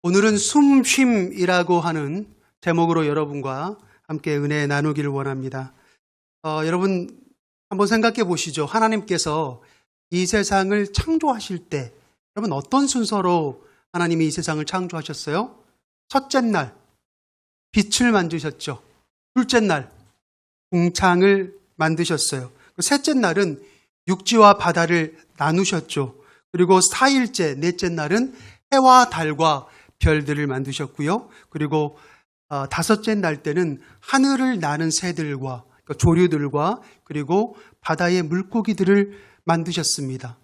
오늘은 숨쉼이라고 하는 제목으로 여러분과 함께 은혜 나누기를 원합니다. 여러분 한번 생각해 보시죠. 하나님께서 이 세상을 창조하실 때 여러분 어떤 순서로 하나님이 이 세상을 창조하셨어요? 첫째 날 빛을 만드셨죠. 둘째 날 궁창을 만드셨어요. 셋째 날은 육지와 바다를 나누셨죠. 그리고 4일째, 넷째 날은 해와 달과 별들을 만드셨고요. 그리고 다섯째 날 때는 하늘을 나는 새들과 그러니까 조류들과 그리고 바다의 물고기들을 만드셨습니다.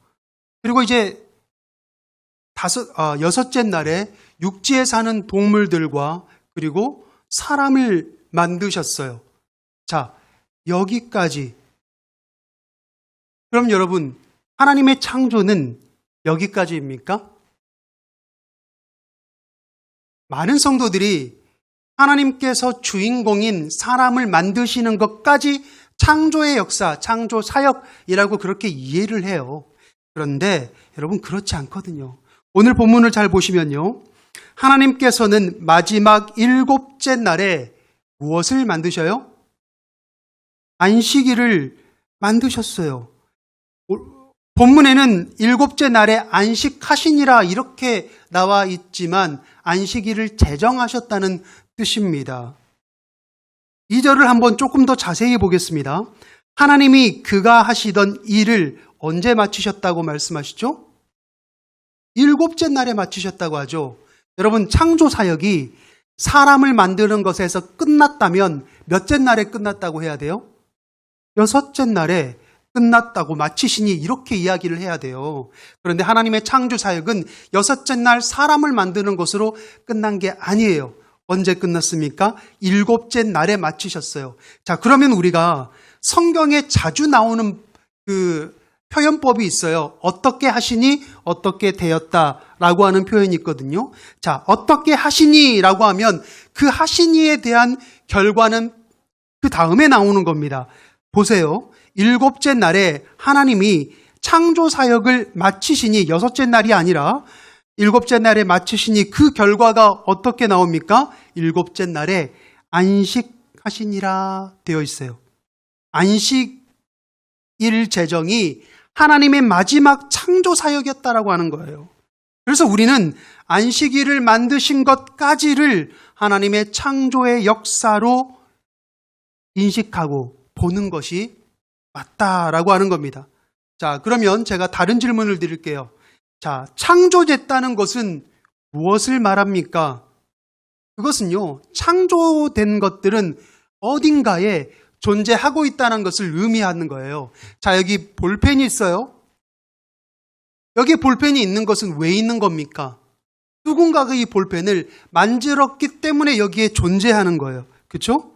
그리고 이제 여섯째 날에 육지에 사는 동물들과 그리고 사람을 만드셨어요. 자, 여기까지. 그럼 여러분, 하나님의 창조는 여기까지입니까? 많은 성도들이 하나님께서 주인공인 사람을 만드시는 것까지 창조의 역사, 창조 사역이라고 그렇게 이해를 해요. 그런데 여러분 그렇지 않거든요. 오늘 본문을 잘 보시면요. 하나님께서는 마지막 7째 날에 무엇을 만드셔요? 안식일을 만드셨어요. 본문에는 7째 날에 안식하시니라 이렇게 나와 있지만 안식일을 제정하셨다는 뜻입니다. 2절을 한번 조금 더 자세히 보겠습니다. 하나님이 그가 하시던 일을 언제 마치셨다고 말씀하시죠? 7째 날에 마치셨다고 하죠. 여러분 창조 사역이 사람을 만드는 것에서 끝났다면 몇째 날에 끝났다고 해야 돼요? 6째 날에 끝났다고 마치시니 이렇게 이야기를 해야 돼요. 그런데 하나님의 창조 사역은 6째 날 사람을 만드는 것으로 끝난 게 아니에요. 언제 끝났습니까? 7째 날에 마치셨어요. 자, 그러면 우리가 성경에 자주 나오는 그 표현법이 있어요. 어떻게 하시니 어떻게 되었다라고 하는 표현이 있거든요. 자, 어떻게 하시니라고 하면 그 하시니에 대한 결과는 그 다음에 나오는 겁니다. 보세요. 7째 날에 하나님이 창조 사역을 마치시니 6째 날이 아니라 7째 날에 마치시니 그 결과가 어떻게 나옵니까? 7째 날에 안식하시니라 되어 있어요. 안식일 제정이 하나님의 마지막 창조 사역이었다라고 하는 거예요. 그래서 우리는 안식일을 만드신 것까지를 하나님의 창조의 역사로 인식하고 보는 것이 맞다라고 하는 겁니다. 자, 그러면 제가 다른 질문을 드릴게요. 자, 창조됐다는 것은 무엇을 말합니까? 그것은요, 창조된 것들은 어딘가에 존재하고 있다는 것을 의미하는 거예요. 자, 여기 볼펜이 있어요. 여기 볼펜이 있는 것은 왜 있는 겁니까? 누군가가 이 볼펜을 만들었기 때문에 여기에 존재하는 거예요. 그렇죠?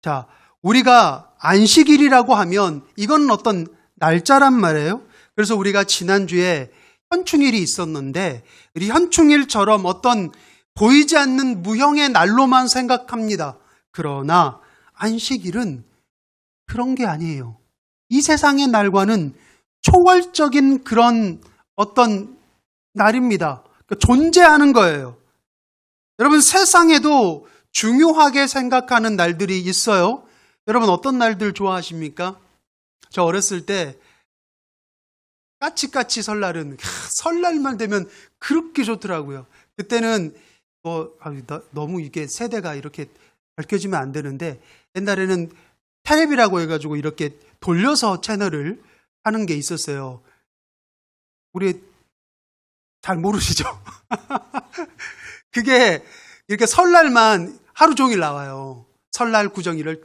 자, 우리가 안식일이라고 하면 이건 어떤 날짜란 말이에요. 그래서 우리가 지난주에 현충일이 있었는데 우리 현충일처럼 어떤 보이지 않는 무형의 날로만 생각합니다. 그러나 안식일은 그런 게 아니에요. 이 세상의 날과는 초월적인 그런 어떤 날입니다. 그러니까 존재하는 거예요. 여러분 세상에도 중요하게 생각하는 날들이 있어요. 여러분 어떤 날들 좋아하십니까? 저 어렸을 때 까치까치 설날은 설날만 되면 그렇게 좋더라고요. 그때는 너무 이게 세대가 이렇게 밝혀지면 안 되는데 옛날에는 테레비라고 해가지고 이렇게 돌려서 채널을 하는 게 있었어요. 우리 잘 모르시죠? 그게 이렇게 설날만 하루 종일 나와요. 설날 구정일을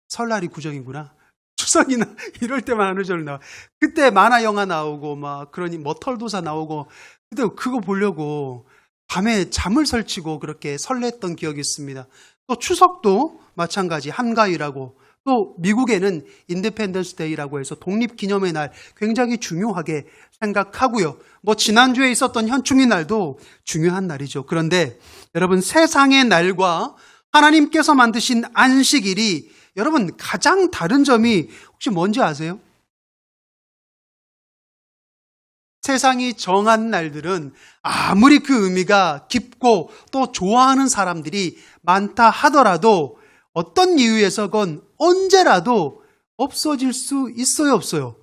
설날이 구정이구나. 추석이나 이럴 때만 하루 종일 나와. 그때 만화 영화 나오고 막 그러니 머털도사 나오고 그때 그거 보려고 밤에 잠을 설치고 그렇게 설렜던 기억이 있습니다. 또 추석도 마찬가지 한가위라고 또 미국에는 인디펜던스 데이라고 해서 독립기념의 날 굉장히 중요하게 생각하고요. 지난주에 있었던 현충일 날도 중요한 날이죠. 그런데 여러분 세상의 날과 하나님께서 만드신 안식일이 여러분 가장 다른 점이 혹시 뭔지 아세요? 세상이 정한 날들은 아무리 그 의미가 깊고 또 좋아하는 사람들이 많다 하더라도 어떤 이유에서건 언제라도 없어질 수 있어요, 없어요?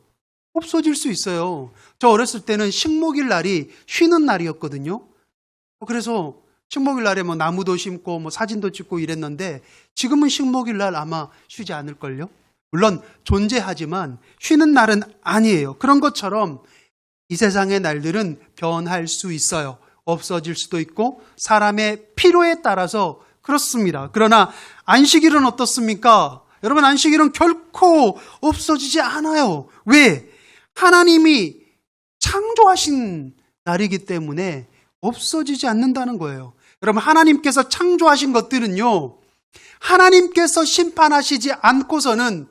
없어질 수 있어요. 저 어렸을 때는 식목일 날이 쉬는 날이었거든요. 그래서 식목일 날에 뭐 나무도 심고 뭐 사진도 찍고 이랬는데 지금은 식목일 날 아마 쉬지 않을걸요? 물론 존재하지만 쉬는 날은 아니에요. 그런 것처럼 이 세상의 날들은 변할 수 있어요. 없어질 수도 있고 사람의 필요에 따라서 그렇습니다. 그러나 안식일은 어떻습니까? 여러분, 안식일은 결코 없어지지 않아요. 왜? 하나님이 창조하신 날이기 때문에 없어지지 않는다는 거예요. 여러분, 하나님께서 창조하신 것들은요, 하나님께서 심판하시지 않고서는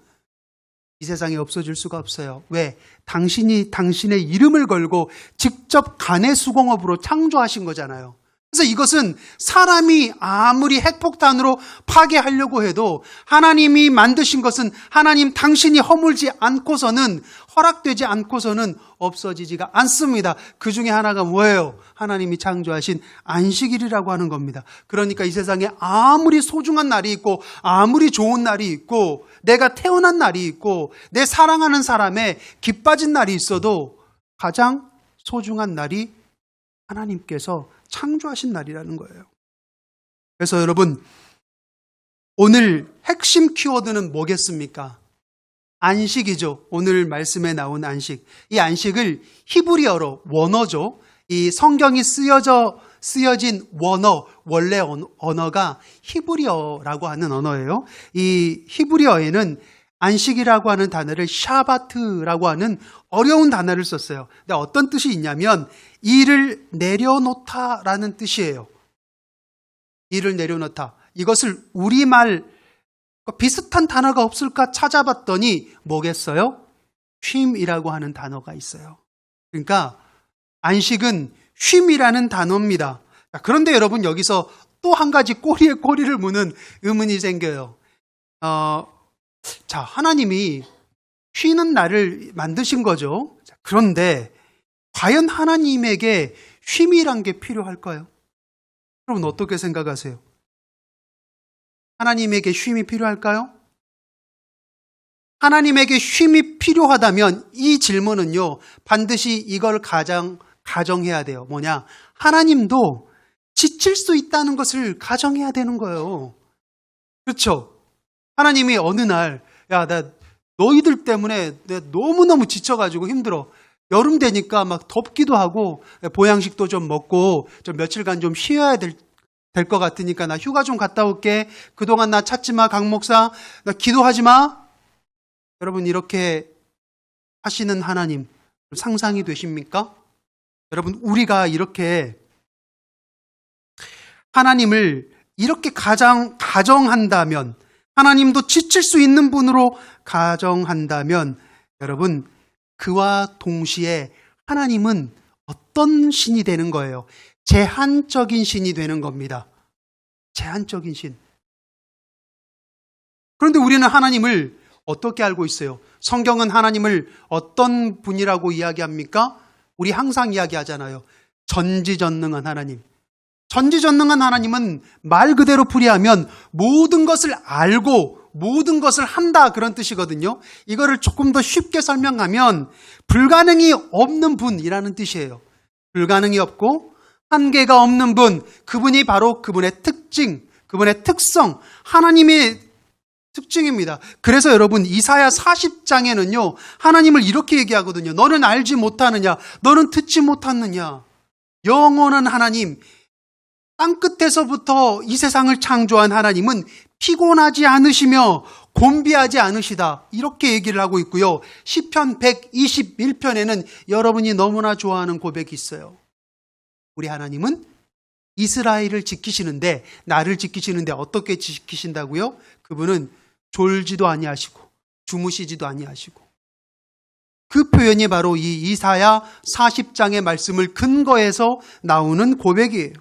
이 세상에 없어질 수가 없어요. 왜? 당신이 당신의 이름을 걸고 직접 간의 수공업으로 창조하신 거잖아요. 그래서 이것은 사람이 아무리 핵폭탄으로 파괴하려고 해도 하나님이 만드신 것은 하나님 당신이 허물지 않고서는, 허락되지 않고서는 없어지지가 않습니다. 그 중에 하나가 뭐예요? 하나님이 창조하신 안식일이라고 하는 겁니다. 그러니까 이 세상에 아무리 소중한 날이 있고 아무리 좋은 날이 있고 내가 태어난 날이 있고 내 사랑하는 사람의 기빠진 날이 있어도 가장 소중한 날이 하나님께서 창조하신 날이라는 거예요. 그래서 여러분, 오늘 핵심 키워드는 뭐겠습니까? 안식이죠. 오늘 말씀에 나온 안식. 이 안식을 히브리어로, 원어죠. 이 성경이 쓰여진 원어, 원래 언어가 히브리어라고 하는 언어예요. 이 히브리어에는 안식이라고 하는 단어를 샤바트라고 하는 어려운 단어를 썼어요. 근데 어떤 뜻이 있냐면 일을 내려놓다라는 뜻이에요. 일을 내려놓다. 이것을 우리말 비슷한 단어가 없을까 찾아봤더니 뭐겠어요? 쉼이라고 하는 단어가 있어요. 그러니까 안식은 쉼이라는 단어입니다. 그런데 여러분, 여기서 또 한 가지 꼬리에 꼬리를 무는 의문이 생겨요. 자, 하나님이 쉬는 날을 만드신 거죠. 그런데 과연 하나님에게 쉼이란 게 필요할까요? 여러분, 어떻게 생각하세요? 하나님에게 쉼이 필요할까요? 하나님에게 쉼이 필요하다면 이 질문은요, 반드시 이걸 가정해야 돼요. 뭐냐? 하나님도 지칠 수 있다는 것을 가정해야 되는 거예요. 그렇죠? 하나님이 어느 날, 야, 나 너희들 때문에 내가 너무너무 지쳐가지고 힘들어. 여름 되니까 막 덥기도 하고 보양식도 좀 먹고 좀 며칠간 좀 쉬어야 될 것 같으니까 나 휴가 좀 갔다 올게. 그동안 나 찾지 마, 강 목사. 나 기도하지 마. 여러분, 이렇게 하시는 하나님 상상이 되십니까? 여러분, 우리가 이렇게 하나님을 이렇게 가정한다면, 하나님도 지칠 수 있는 분으로 가정한다면, 여러분, 그와 동시에 하나님은 어떤 신이 되는 거예요? 제한적인 신이 되는 겁니다. 제한적인 신. 그런데 우리는 하나님을 어떻게 알고 있어요? 성경은 하나님을 어떤 분이라고 이야기합니까? 우리 항상 이야기하잖아요. 전지전능한 하나님. 전지전능한 하나님은 말 그대로 풀이하면 모든 것을 알고 모든 것을 한다, 그런 뜻이거든요. 이거를 조금 더 쉽게 설명하면 불가능이 없는 분이라는 뜻이에요. 불가능이 없고 한계가 없는 분, 그분이 바로 그분의 특징, 그분의 특성, 하나님의 특징입니다. 그래서 여러분, 이사야 40장에는요 하나님을 이렇게 얘기하거든요. 너는 알지 못하느냐? 너는 듣지 못하느냐? 영원한 하나님, 땅끝에서부터 이 세상을 창조한 하나님은 피곤하지 않으시며 곤비하지 않으시다, 이렇게 얘기를 하고 있고요. 시편 121편에는 여러분이 너무나 좋아하는 고백이 있어요. 우리 하나님은 이스라엘을 지키시는데, 나를 지키시는데 어떻게 지키신다고요? 그분은 졸지도 아니하시고 주무시지도 아니하시고. 그 표현이 바로 이 이사야 40장의 말씀을 근거해서 나오는 고백이에요.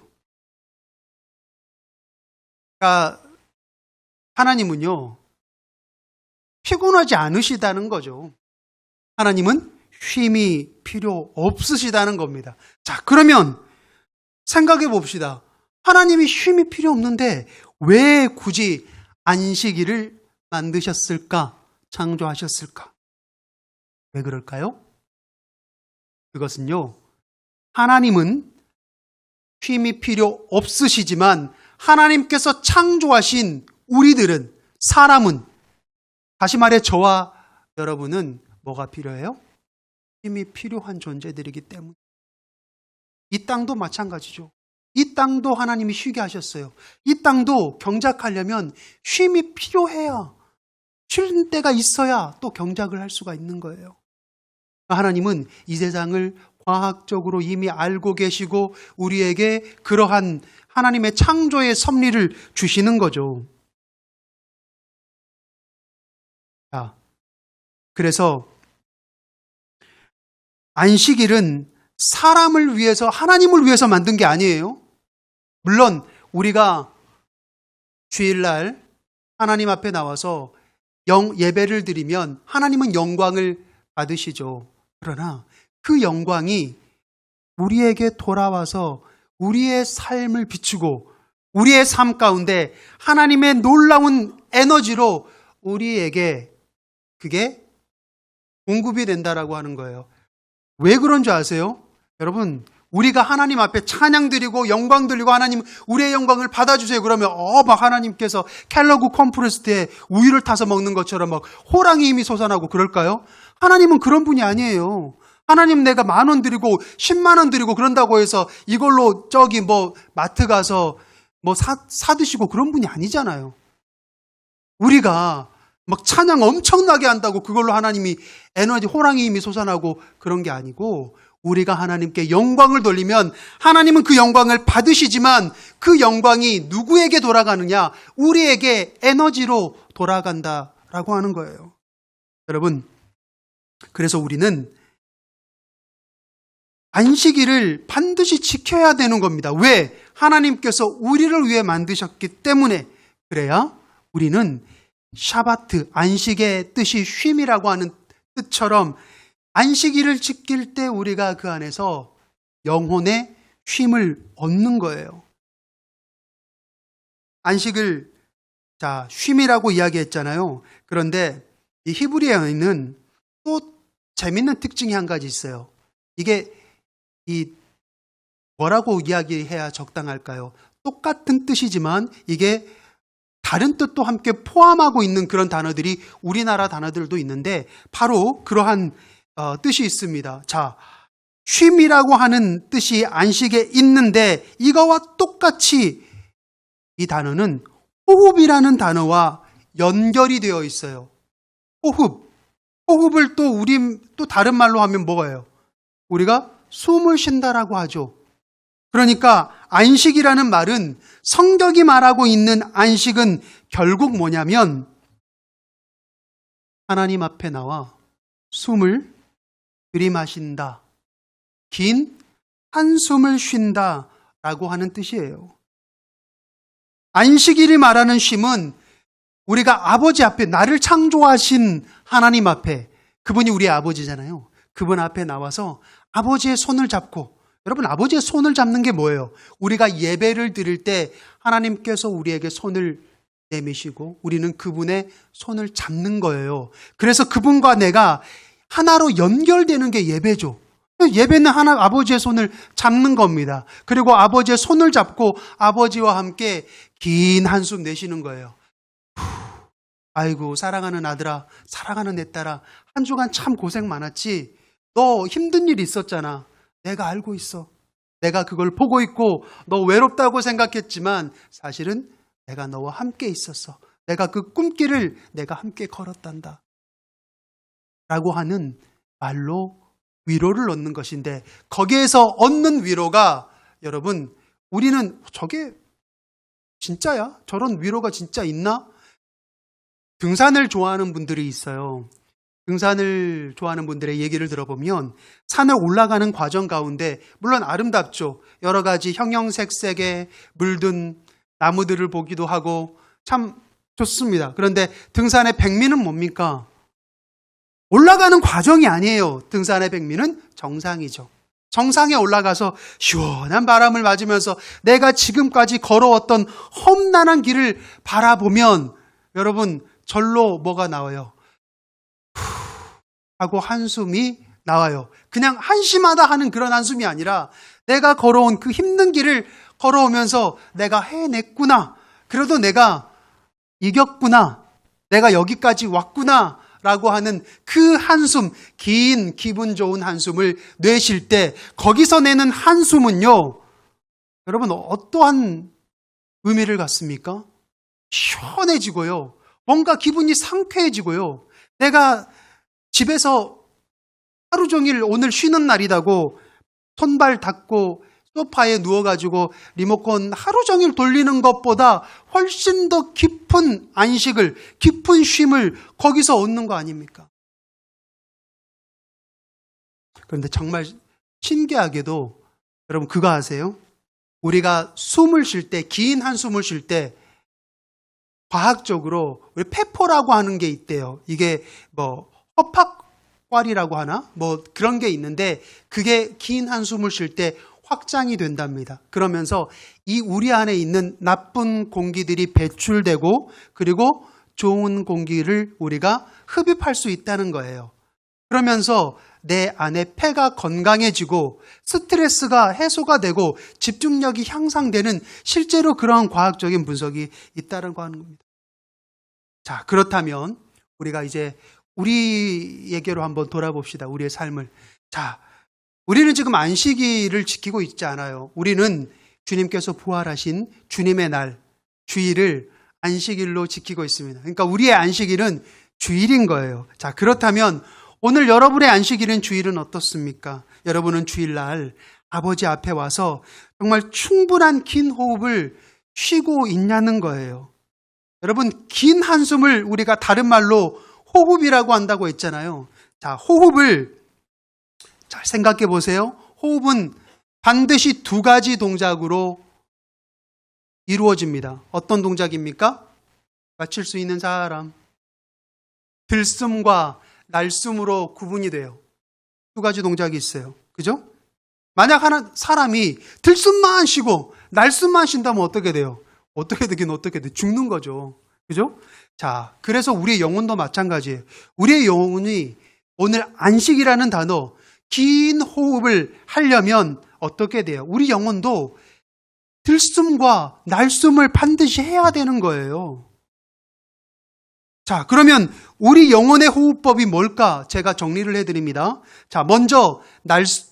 그러니까 하나님은요 피곤하지 않으시다는 거죠. 하나님은 쉼이 필요 없으시다는 겁니다. 자, 그러면 생각해 봅시다. 하나님이 쉼이 필요 없는데 왜 굳이 안식일을 만드셨을까? 창조하셨을까? 왜 그럴까요? 그것은요, 하나님은 쉼이 필요 없으시지만 하나님께서 창조하신 우리들은, 사람은, 다시 말해 저와 여러분은 뭐가 필요해요? 쉼이 필요한 존재들이기 때문에. 이 땅도 마찬가지죠. 이 땅도 하나님이 쉬게 하셨어요. 이 땅도 경작하려면 쉼이 필요해야, 쉴 때가 있어야 또 경작을 할 수가 있는 거예요. 하나님은 이 세상을 과학적으로 이미 알고 계시고 우리에게 그러한 하나님의 창조의 섭리를 주시는 거죠. 자, 그래서 안식일은 사람을 위해서, 하나님을 위해서 만든 게 아니에요. 물론 우리가 주일날 하나님 앞에 나와서 예배를 드리면 하나님은 영광을 받으시죠. 그러나 그 영광이 우리에게 돌아와서 우리의 삶을 비추고 우리의 삶 가운데 하나님의 놀라운 에너지로 우리에게 그게 공급이 된다라고 하는 거예요. 왜 그런 줄 아세요? 여러분, 우리가 하나님 앞에 찬양 드리고 영광 드리고 하나님 우리의 영광을 받아주세요. 그러면 막 하나님께서 켈러그 컴프레스트에 우유를 타서 먹는 것처럼 막 호랑이 힘이 솟아나고 그럴까요? 하나님은 그런 분이 아니에요. 하나님 내가 10,000원 드리고 10만 원 드리고 그런다고 해서 이걸로 저기 마트 가서 사 드시고 그런 분이 아니잖아요. 우리가 막 찬양 엄청나게 한다고 그걸로 하나님이 에너지 호랑이 힘이 솟아나고 그런 게 아니고, 우리가 하나님께 영광을 돌리면 하나님은 그 영광을 받으시지만 그 영광이 누구에게 돌아가느냐? 우리에게 에너지로 돌아간다라고 하는 거예요. 여러분, 그래서 우리는 안식일을 반드시 지켜야 되는 겁니다. 왜? 하나님께서 우리를 위해 만드셨기 때문에. 그래야 우리는 샤바트, 안식의 뜻이 쉼이라고 하는 뜻처럼 안식일을 지킬 때 우리가 그 안에서 영혼의 쉼을 얻는 거예요. 안식을 쉼이라고 이야기했잖아요. 그런데 이 히브리어에는 또 재밌는 특징이 한 가지 있어요. 이게 뭐라고 이야기해야 적당할까요? 똑같은 뜻이지만 이게 다른 뜻도 함께 포함하고 있는 그런 단어들이 우리나라 단어들도 있는데 바로 그러한 뜻이 있습니다. 자, 쉼이라고 하는 뜻이 안식에 있는데 이거와 똑같이 이 단어는 호흡이라는 단어와 연결이 되어 있어요. 호흡을 또 다른 말로 하면 뭐예요? 우리가 숨을 쉰다라고 하죠. 그러니까 안식이라는 말은, 성경이 말하고 있는 안식은 결국 뭐냐면 하나님 앞에 나와 숨을 들이마신다, 긴 한숨을 쉰다라고 하는 뜻이에요. 안식일이 말하는 쉼은 우리가 아버지 앞에, 나를 창조하신 하나님 앞에, 그분이 우리의 아버지잖아요. 그분 앞에 나와서 아버지의 손을 잡고, 여러분 아버지의 손을 잡는 게 뭐예요? 우리가 예배를 드릴 때 하나님께서 우리에게 손을 내미시고 우리는 그분의 손을 잡는 거예요. 그래서 그분과 내가 하나로 연결되는 게 예배죠. 예배는 아버지의 손을 잡는 겁니다. 그리고 아버지의 손을 잡고 아버지와 함께 긴 한숨 내쉬는 거예요. 아이고 사랑하는 아들아, 사랑하는 내 딸아, 한 주간 참 고생 많았지. 너 힘든 일 있었잖아. 내가 알고 있어. 내가 그걸 보고 있고 너 외롭다고 생각했지만 사실은 내가 너와 함께 있었어. 내가 그 꿈길을 내가 함께 걸었단다 라고 하는 말로 위로를 얻는 것인데, 거기에서 얻는 위로가, 여러분, 우리는 저게 진짜야? 저런 위로가 진짜 있나? 등산을 좋아하는 분들이 있어요. 등산을 좋아하는 분들의 얘기를 들어보면 산을 올라가는 과정 가운데 물론 아름답죠. 여러 가지 형형색색의 물든 나무들을 보기도 하고 참 좋습니다. 그런데 등산의 백미는 뭡니까? 올라가는 과정이 아니에요. 등산의 백미는 정상이죠. 정상에 올라가서 시원한 바람을 맞으면서 내가 지금까지 걸어왔던 험난한 길을 바라보면 여러분 절로 뭐가 나와요? 후 하고 한숨이 나와요. 그냥 한심하다 하는 그런 한숨이 아니라 내가 걸어온 그 힘든 길을 걸어오면서 내가 해냈구나. 그래도 내가 이겼구나. 내가 여기까지 왔구나. 라고 하는 그 한숨, 긴 기분 좋은 한숨을 내쉴 때 거기서 내는 한숨은요. 여러분 어떠한 의미를 갖습니까? 시원해지고요. 뭔가 기분이 상쾌해지고요. 내가 집에서 하루 종일 오늘 쉬는 날이라고 손발 닦고 소파에 누워가지고 리모컨 하루 종일 돌리는 것보다 훨씬 더 깊은 안식을, 깊은 쉼을 거기서 얻는 거 아닙니까? 그런데 정말 신기하게도 여러분 그거 아세요? 우리가 숨을 쉴 때, 긴 한숨을 쉴 때 과학적으로 우리 페포라고 하는 게 있대요. 이게 뭐 허팍과리라고 하나? 뭐 그런 게 있는데 그게 긴 한숨을 쉴 때 확장이 된답니다. 그러면서 이 우리 안에 있는 나쁜 공기들이 배출되고 그리고 좋은 공기를 우리가 흡입할 수 있다는 거예요. 그러면서 내 안에 폐가 건강해지고 스트레스가 해소가 되고 집중력이 향상되는 실제로 그러한 과학적인 분석이 있다는 거 하는 겁니다. 자, 그렇다면 우리가 이제 우리에게로 한번 돌아봅시다. 우리의 삶을. 자, 우리는 지금 안식일을 지키고 있지 않아요. 우리는 주님께서 부활하신 주님의 날, 주일을 안식일로 지키고 있습니다. 그러니까 우리의 안식일은 주일인 거예요. 자, 그렇다면 오늘 여러분의 안식일은 주일은 어떻습니까? 여러분은 주일날 아버지 앞에 와서 정말 충분한 긴 호흡을 쉬고 있냐는 거예요. 여러분, 긴 한숨을 우리가 다른 말로 호흡이라고 한다고 했잖아요. 자, 호흡을 잘 생각해 보세요. 호흡은 반드시 두 가지 동작으로 이루어집니다. 어떤 동작입니까? 맞힐 수 있는 사람. 들숨과 날숨으로 구분이 돼요. 두 가지 동작이 있어요. 그죠? 만약 사람이 들숨만 쉬고 날숨만 쉰다면 어떻게 돼요? 어떻게 되긴 어떻게 돼? 죽는 거죠. 그죠? 자, 그래서 우리의 영혼도 마찬가지예요. 우리의 영혼이 오늘 안식이라는 단어, 긴 호흡을 하려면 어떻게 돼요? 우리 영혼도 들숨과 날숨을 반드시 해야 되는 거예요. 자, 그러면 우리 영혼의 호흡법이 뭘까? 제가 정리를 해드립니다. 자, 먼저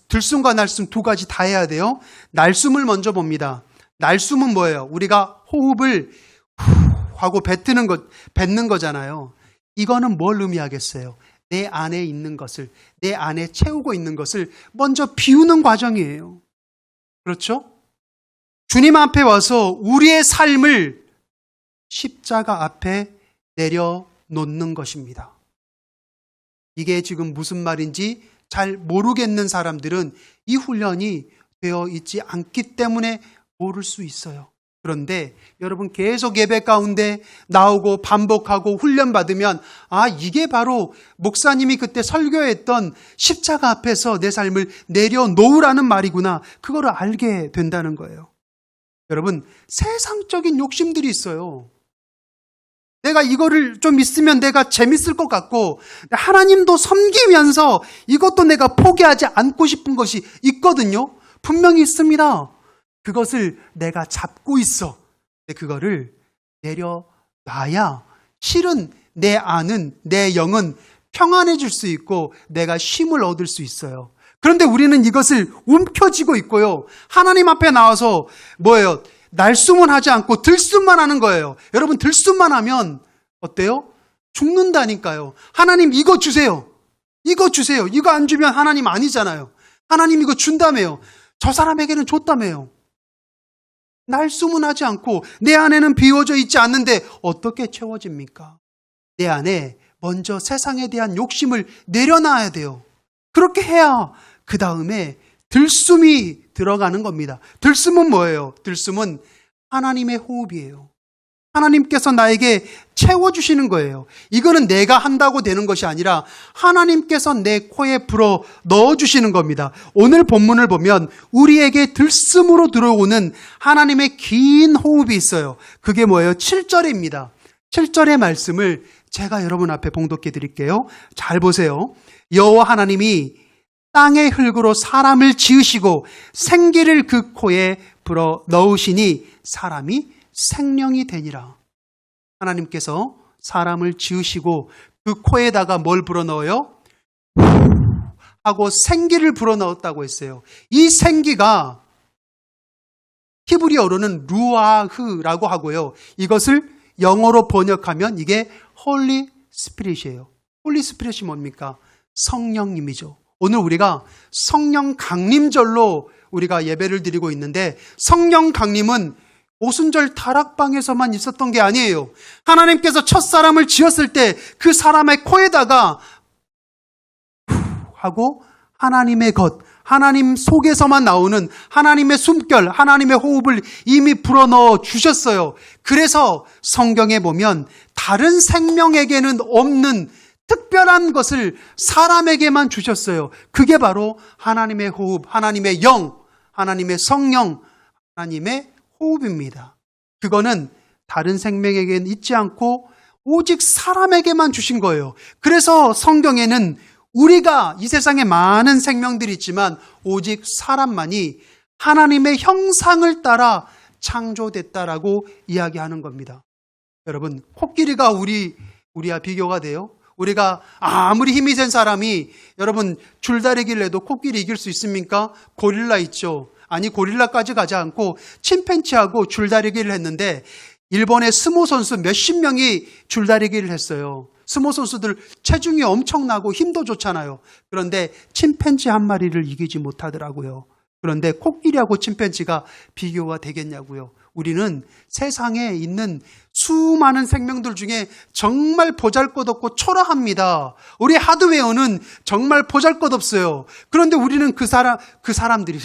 들숨과 날숨 두 가지 다 해야 돼요. 날숨을 먼저 봅니다. 날숨은 뭐예요? 우리가 호흡을 후 하고 뱉는 거잖아요. 이거는 뭘 의미하겠어요? 내 안에 있는 것을, 내 안에 채우고 있는 것을 먼저 비우는 과정이에요. 그렇죠? 주님 앞에 와서 우리의 삶을 십자가 앞에 내려놓는 것입니다. 이게 지금 무슨 말인지 잘 모르겠는 사람들은 이 훈련이 되어 있지 않기 때문에 모를 수 있어요. 그런데 여러분 계속 예배 가운데 나오고 반복하고 훈련받으면 아, 이게 바로 목사님이 그때 설교했던 십자가 앞에서 내 삶을 내려놓으라는 말이구나. 그거를 알게 된다는 거예요. 여러분, 세상적인 욕심들이 있어요. 내가 이거를 좀 있으면 내가 재밌을 것 같고 하나님도 섬기면서 이것도 내가 포기하지 않고 싶은 것이 있거든요. 분명히 있습니다. 그것을 내가 잡고 있어. 근데 그거를 내려놔야 실은 내 안은, 내 영은 평안해질 수 있고 내가 쉼을 얻을 수 있어요. 그런데 우리는 이것을 움켜쥐고 있고요. 하나님 앞에 나와서 뭐예요? 날숨은 하지 않고 들숨만 하는 거예요. 여러분, 들숨만 하면 어때요? 죽는다니까요. 하나님 이거 주세요. 이거 주세요. 이거 안 주면 하나님 아니잖아요. 하나님 이거 준다며요. 저 사람에게는 줬다며요. 날숨은 하지 않고 내 안에는 비워져 있지 않는데 어떻게 채워집니까? 내 안에 먼저 세상에 대한 욕심을 내려놔야 돼요. 그렇게 해야 그 다음에 들숨이 들어가는 겁니다. 들숨은 뭐예요? 들숨은 하나님의 호흡이에요. 하나님께서 나에게 채워주시는 거예요. 이거는 내가 한다고 되는 것이 아니라 하나님께서 내 코에 불어 넣어주시는 겁니다. 오늘 본문을 보면 우리에게 들숨으로 들어오는 하나님의 긴 호흡이 있어요. 그게 뭐예요? 7절입니다. 7절의 말씀을 제가 여러분 앞에 봉독해 드릴게요. 잘 보세요. 여호와 하나님이 땅의 흙으로 사람을 지으시고 생기를 그 코에 불어 넣으시니 사람이 생명이 되니라. 하나님께서 사람을 지으시고 그 코에다가 뭘 불어넣어요? 하고 생기를 불어넣었다고 했어요. 이 생기가 히브리어로는 루아흐라고 하고요. 이것을 영어로 번역하면 이게 홀리 스피릿이에요. 홀리 스피릿이 뭡니까? 성령님이죠. 오늘 우리가 성령 강림절로 우리가 예배를 드리고 있는데, 성령 강림은 오순절 다락방에서만 있었던 게 아니에요. 하나님께서 첫 사람을 지었을 때 그 사람의 코에다가 하고 하나님의 것, 하나님 속에서만 나오는 하나님의 숨결, 하나님의 호흡을 이미 불어넣어 주셨어요. 그래서 성경에 보면 다른 생명에게는 없는 특별한 것을 사람에게만 주셨어요. 그게 바로 하나님의 호흡, 하나님의 영, 하나님의 성령, 하나님의 호흡입니다. 그거는 다른 생명에게는 있지 않고 오직 사람에게만 주신 거예요. 그래서 성경에는 우리가 이 세상에 많은 생명들이 있지만 오직 사람만이 하나님의 형상을 따라 창조됐다라고 이야기하는 겁니다. 여러분, 코끼리가 우리와 비교가 돼요? 우리가 아무리 힘이 센 사람이 여러분 줄다리기를 해도 코끼리 이길 수 있습니까? 고릴라 있죠. 아니, 고릴라까지 가지 않고 침팬지하고 줄다리기를 했는데 일본의 스모 선수 몇십 명이 줄다리기를 했어요. 스모 선수들 체중이 엄청나고 힘도 좋잖아요. 그런데 침팬지 한 마리를 이기지 못하더라고요. 그런데 코끼리하고 침팬지가 비교가 되겠냐고요. 우리는 세상에 있는 수많은 생명들 중에 정말 보잘것없고 초라합니다. 우리 하드웨어는 정말 보잘것없어요. 그런데 우리는 그 사람들이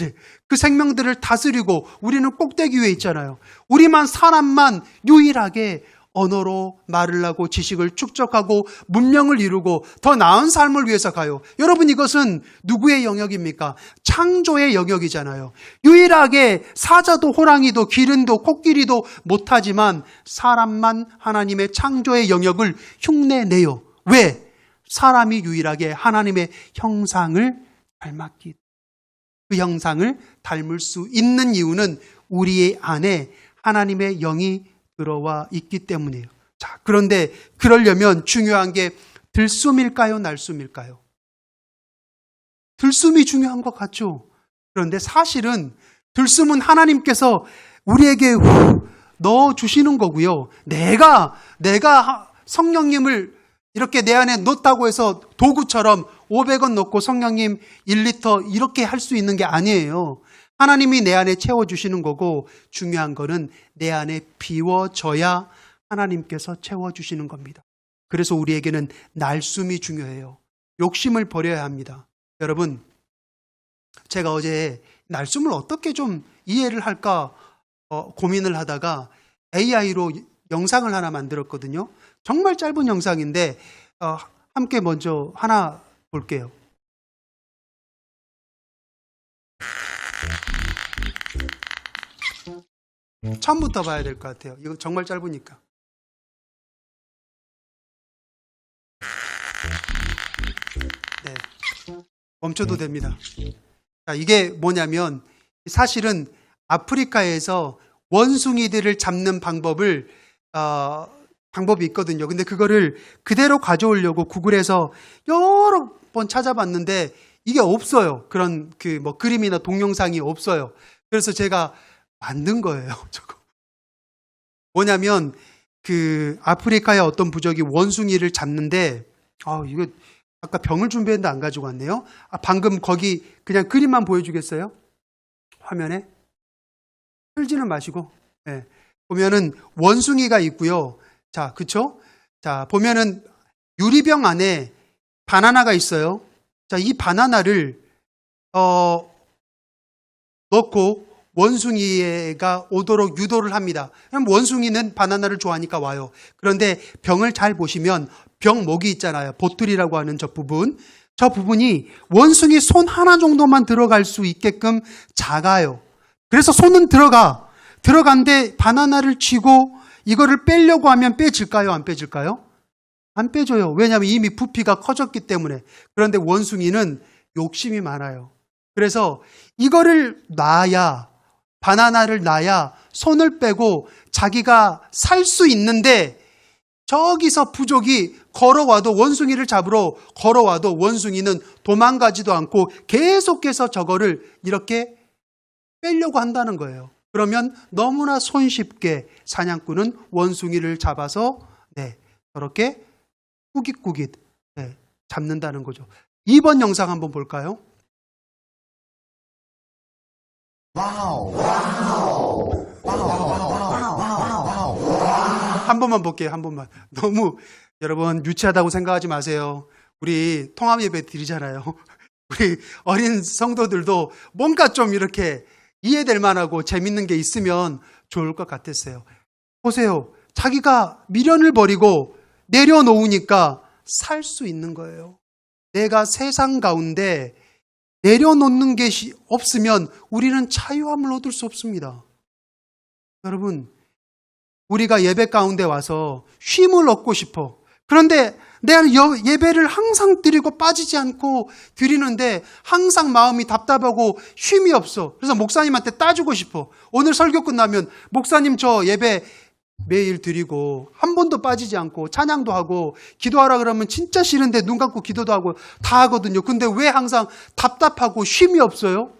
그 생명들을 다스리고 우리는 꼭대기 위에 있잖아요. 우리만 사람만 유일하게 언어로 말을 하고 지식을 축적하고 문명을 이루고 더 나은 삶을 위해서 가요. 여러분, 이것은 누구의 영역입니까? 창조의 영역이잖아요. 유일하게 사자도 호랑이도 기린도 코끼리도 못하지만 사람만 하나님의 창조의 영역을 흉내내요. 왜? 사람이 유일하게 하나님의 형상을 닮았기, 그 형상을 닮을 수 있는 이유는 우리의 안에 하나님의 영이 들어와 있기 때문이에요. 자, 그런데 그러려면 중요한 게 들숨일까요? 날숨일까요? 들숨이 중요한 것 같죠? 그런데 사실은 들숨은 하나님께서 우리에게 넣어주시는 거고요. 내가 성령님을 이렇게 내 안에 넣었다고 해서 도구처럼 500원 넣고 성령님 1리터 이렇게 할 수 있는 게 아니에요. 하나님이 내 안에 채워주시는 거고, 중요한 거는 내 안에 비워져야 하나님께서 채워주시는 겁니다. 그래서 우리에게는 날숨이 중요해요. 욕심을 버려야 합니다. 여러분, 제가 어제 날숨을 어떻게 좀 이해를 할까 고민을 하다가 AI로 영상을 하나 만들었거든요. 정말 짧은 영상인데 함께 먼저 하나 볼게요. 처음부터 봐야 될 것 같아요. 이거 정말 짧으니까. 네, 멈춰도 됩니다. 자, 이게 뭐냐면 사실은 아프리카에서 원숭이들을 잡는 방법이 있거든요. 근데 그거를 그대로 가져오려고 구글에서 여러 번 찾아봤는데 이게 없어요. 그런 그림이나 동영상이 없어요. 그래서 제가 만든 거예요. 저거 뭐냐면 아프리카의 어떤 부족이 원숭이를 잡는데 이거 아까 병을 준비했는데 안 가지고 왔네요. 방금 거기 그냥 그림만 보여주겠어요? 화면에 틀지는 마시고. 네. 보면은 원숭이가 있고요. 자, 그쵸? 자, 보면은 유리병 안에 바나나가 있어요. 자, 이 바나나를 넣고 원숭이가 오도록 유도를 합니다. 그럼 원숭이는 바나나를 좋아하니까 와요. 그런데 병을 잘 보시면 병목이 있잖아요. 보틀이라고 하는 저 부분이 원숭이 손 하나 정도만 들어갈 수 있게끔 작아요. 그래서 손은 들어간데 바나나를 쥐고 이거를 빼려고 하면 빼질까요? 안 빼질까요? 안 빼줘요. 왜냐하면 이미 부피가 커졌기 때문에. 그런데 원숭이는 욕심이 많아요. 그래서 이거를 바나나를 놔야 손을 빼고 자기가 살 수 있는데, 저기서 부족이 걸어와도, 원숭이를 잡으러 걸어와도 원숭이는 도망가지도 않고 계속해서 저거를 이렇게 빼려고 한다는 거예요. 그러면 너무나 손쉽게 사냥꾼은 원숭이를 잡아서 저렇게 꾸깃꾸깃 잡는다는 거죠. 2번 영상 한번 볼까요? 한 번만 볼게요. 한 번만. 너무 여러분 유치하다고 생각하지 마세요. 우리 통합 예배 드리잖아요. 우리 어린 성도들도 뭔가 좀 이렇게 이해될 만하고 재밌는 게 있으면 좋을 것 같았어요. 보세요. 자기가 미련을 버리고 내려놓으니까 살 수 있는 거예요. 내가 세상 가운데 내려놓는 게 없으면 우리는 자유함을 얻을 수 없습니다. 여러분, 우리가 예배 가운데 와서 쉼을 얻고 싶어. 그런데 내가 예배를 항상 드리고 빠지지 않고 드리는데 항상 마음이 답답하고 쉼이 없어. 그래서 목사님한테 따지고 싶어. 오늘 설교 끝나면 목사님 저 예배 매일 드리고 한 번도 빠지지 않고 찬양도 하고 기도하라 그러면 진짜 싫은데 눈 감고 기도도 하고 다 하거든요. 근데 왜 항상 답답하고 쉼이 없어요?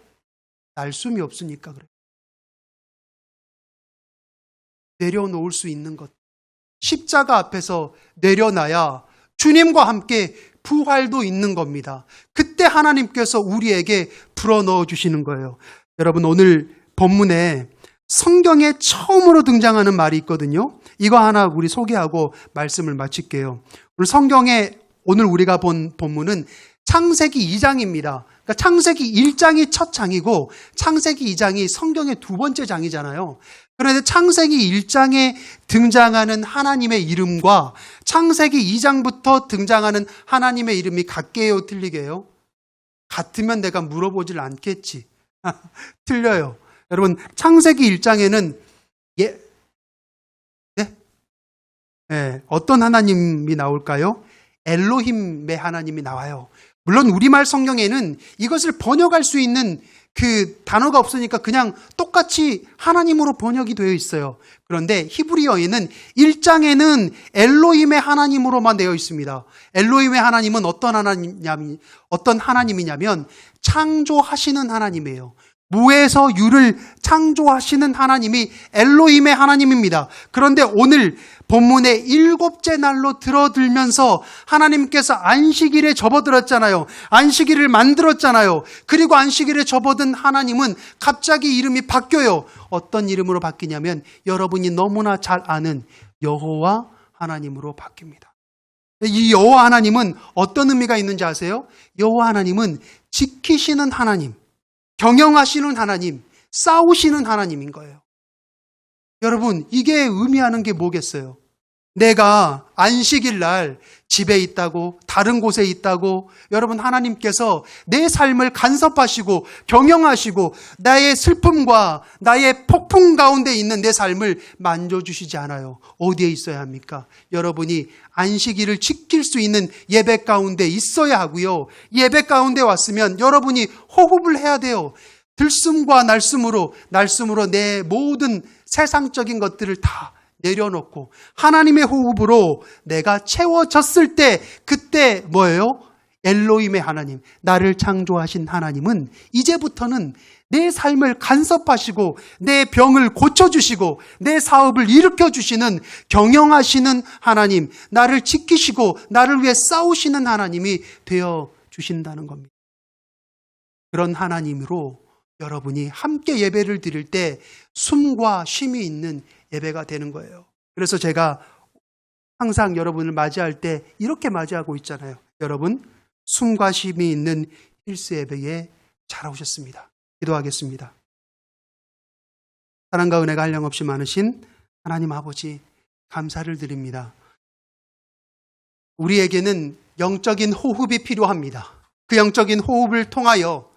날숨이 없으니까 그래요. 내려놓을 수 있는 것. 십자가 앞에서 내려놔야 주님과 함께 부활도 있는 겁니다. 그때 하나님께서 우리에게 불어넣어 주시는 거예요. 여러분, 오늘 본문에 성경에 처음으로 등장하는 말이 있거든요. 이거 하나 우리 소개하고 말씀을 마칠게요. 오늘 우리가 본 본문은 창세기 2장입니다. 그러니까 창세기 1장이 첫 장이고 창세기 2장이 성경의 두 번째 장이잖아요. 그런데 창세기 1장에 등장하는 하나님의 이름과 창세기 2장부터 등장하는 하나님의 이름이 같게요, 틀리게요? 같으면 내가 물어보질 않겠지. 틀려요. 여러분, 창세기 1장에는 어떤 하나님이 나올까요? 엘로힘의 하나님이 나와요. 물론 우리말 성경에는 이것을 번역할 수 있는 그 단어가 없으니까 그냥 똑같이 하나님으로 번역이 되어 있어요. 그런데 히브리어에는 1장에는 엘로힘의 하나님으로만 되어 있습니다. 엘로힘의 하나님은 어떤 하나님이냐면 창조하시는 하나님이에요. 무에서 유를 창조하시는 하나님이 엘로힘의 하나님입니다. 그런데 오늘 본문의 7째 날로 들어들면서 하나님께서 안식일에 접어들었잖아요. 안식일을 만들었잖아요. 그리고 안식일에 접어든 하나님은 갑자기 이름이 바뀌어요. 어떤 이름으로 바뀌냐면 여러분이 너무나 잘 아는 여호와 하나님으로 바뀝니다. 이 여호와 하나님은 어떤 의미가 있는지 아세요? 여호와 하나님은 지키시는 하나님, 경영하시는 하나님, 싸우시는 하나님인 거예요. 여러분, 이게 의미하는 게 뭐겠어요? 내가 안식일 날 집에 있다고, 다른 곳에 있다고, 여러분, 하나님께서 내 삶을 간섭하시고 경영하시고 나의 슬픔과 나의 폭풍 가운데 있는 내 삶을 만져주시지 않아요. 어디에 있어야 합니까? 여러분이 안식일을 지킬 수 있는 예배 가운데 있어야 하고요. 예배 가운데 왔으면 여러분이 호흡을 해야 돼요. 들숨과 날숨으로 내 모든 세상적인 것들을 다 내려놓고 하나님의 호흡으로 내가 채워졌을 때, 그때 뭐예요? 엘로힘의 하나님, 나를 창조하신 하나님은 이제부터는 내 삶을 간섭하시고 내 병을 고쳐주시고 내 사업을 일으켜주시는 경영하시는 하나님, 나를 지키시고 나를 위해 싸우시는 하나님이 되어주신다는 겁니다. 그런 하나님으로 여러분이 함께 예배를 드릴 때 숨과 쉼이 있는 예배가 되는 거예요. 그래서 제가 항상 여러분을 맞이할 때 이렇게 맞이하고 있잖아요. 여러분, 숨과 쉼이 있는 힐스 예배에 잘 오셨습니다. 기도하겠습니다. 사랑과 은혜가 한량없이 많으신 하나님 아버지, 감사를 드립니다. 우리에게는 영적인 호흡이 필요합니다. 그 영적인 호흡을 통하여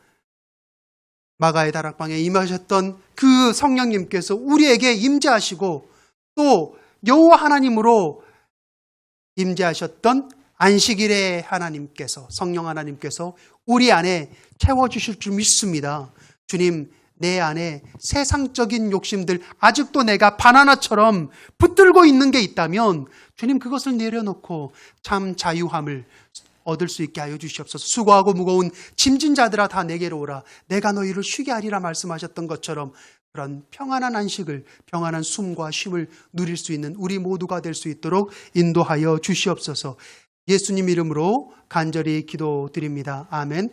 마가의 다락방에 임하셨던 그 성령님께서 우리에게 임재하시고 또 여호와 하나님으로 임재하셨던 안식일의 하나님께서, 성령 하나님께서 우리 안에 채워주실 줄 믿습니다. 주님, 내 안에 세상적인 욕심들, 아직도 내가 바나나처럼 붙들고 있는 게 있다면 주님 그것을 내려놓고 참 자유함을 얻을 수 있게 하여 주시옵소서. 수고하고 무거운 짐진 자들아 다 내게로 오라. 내가 너희를 쉬게 하리라 말씀하셨던 것처럼 그런 평안한 안식을, 평안한 숨과 쉼을 누릴 수 있는 우리 모두가 될 수 있도록 인도하여 주시옵소서. 예수님 이름으로 간절히 기도드립니다. 아멘.